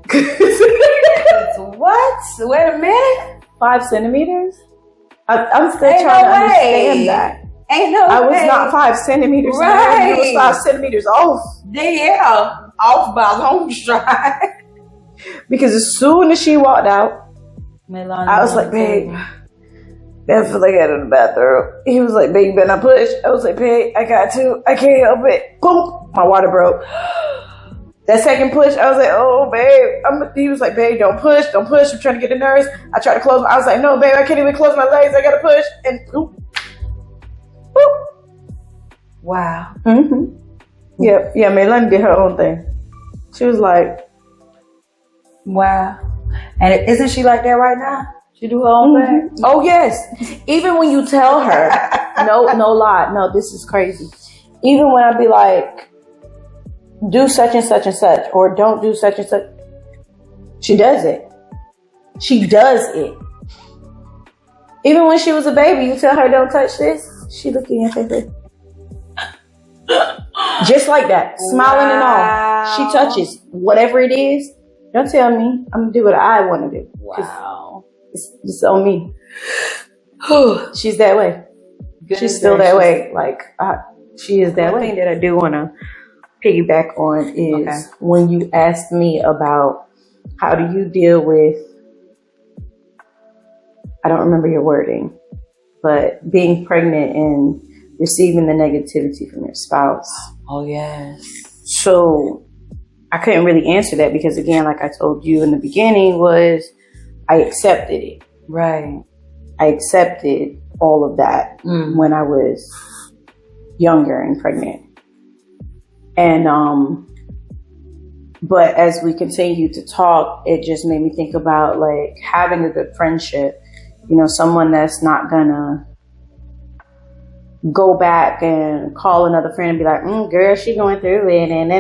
What? Wait a minute. 5 centimeters? I'm still Ain't trying no to understand way. that. Ain't no I was way. not 5 centimeters. Right. I was 5 centimeters off. Yeah. Off by a long stride. Because as soon as she walked out, Melanie, I was like, babe, I feel like I had in the bathroom. He was like, babe, you better not push. I was like, babe, I got to. I can't help it. Boom. My water broke. That second push, I was like, oh, babe. He was like, babe, don't push. Don't push. I'm trying to get the nurse. I tried to close. I was like, no, babe, I can't even close my legs. I got to push. And boop. Boop. Wow. Mm-hmm. Yeah, Melanie did her own thing. She was like, wow. And isn't she like that right now? She do her own thing? Oh, yes. Even when you tell her, no lie. No, this is crazy. Even when I be like, do such and such and such, or don't do such and such, she does it. She does it. Even when she was a baby, you tell her, don't touch this, she look in your face. Just like that. Smiling and all. She touches whatever it is. Don't tell me. I'm going to do what I want to do. Wow. It's on me. She's that way. She's still that way. Like, she is that way. One thing that I do want to piggyback on is when you asked me about how do you deal with, I don't remember your wording, but being pregnant and receiving the negativity from your spouse. Oh, yes. So I couldn't really answer that because, again, like I told you in the beginning, was I accepted it. Right. I accepted all of that when I was younger and pregnant. And, but as we continue to talk, it just made me think about like having a good friendship, you know, someone that's not gonna go back and call another friend and be like, girl, she going through it, and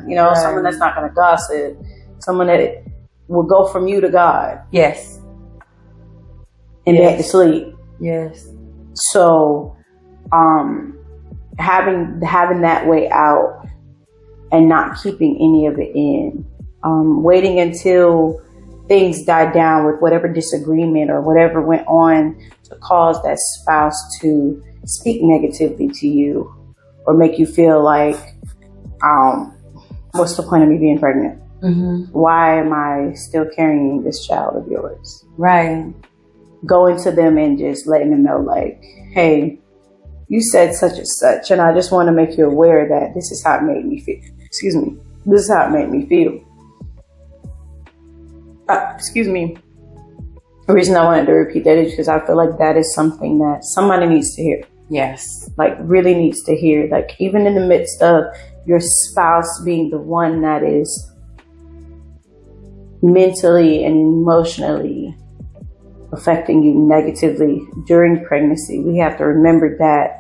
you know, someone that's not gonna gossip, someone that will go from you to God. Yes. And back to sleep. Yes. So, having that way out and not keeping any of it in, waiting until things died down with whatever disagreement or whatever went on to cause that spouse to speak negatively to you or make you feel like, what's the point of me being pregnant? Mm-hmm. Why am I still carrying this child of yours? Right. Going to them and just letting them know like, hey, you said such and such, and I just want to make you aware that this is how it made me feel. Excuse me. This is how it made me feel. Excuse me. The reason I wanted to repeat that is because I feel like that is something that somebody needs to hear. Yes. Like really needs to hear. Like even in the midst of your spouse being the one that is mentally and emotionally affecting you negatively during pregnancy, we have to remember that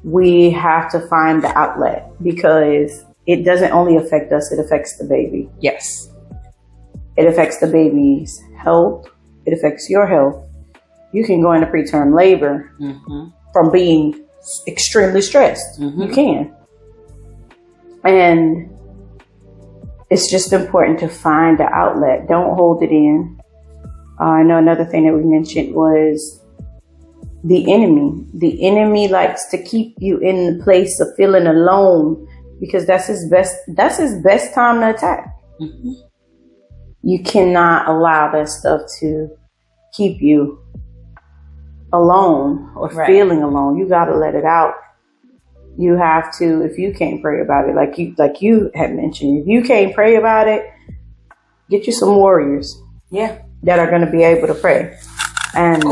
we have to find the outlet because it doesn't only affect us, it affects the baby. Yes. It affects the baby's health. it affects your health. You can go into preterm labor from being extremely stressed. You can. And it's just important to find an outlet. Don't hold it in. I know another thing that we mentioned was the enemy. The enemy likes to keep you in the place of feeling alone because that's his best time to attack. You cannot allow that stuff to keep you alone or feeling alone. You got to let it out. You have to, if you can't pray about it, like you had mentioned, if you can't pray about it, get you some warriors. Yeah. That are going to be able to pray. And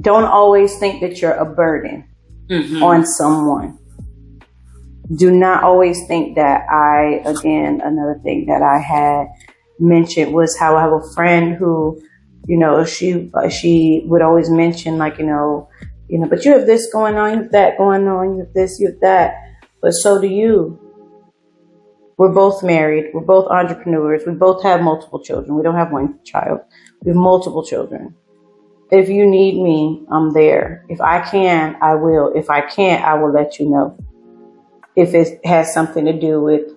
don't always think that you're a burden on someone. Do not always think that another thing that I had mentioned was how I have a friend who, she would always mention but you have this going on, you have that going on, you have this, you have that, but so do you. We're both married. We're both entrepreneurs. We both have multiple children. We don't have one child. We have multiple children. If you need me, I'm there. If I can, I will. If I can't, I will let you know. If it has something to do with,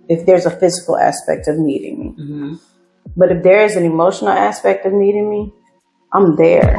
if there's a physical aspect of needing me. But if there is an emotional aspect of needing me, I'm there.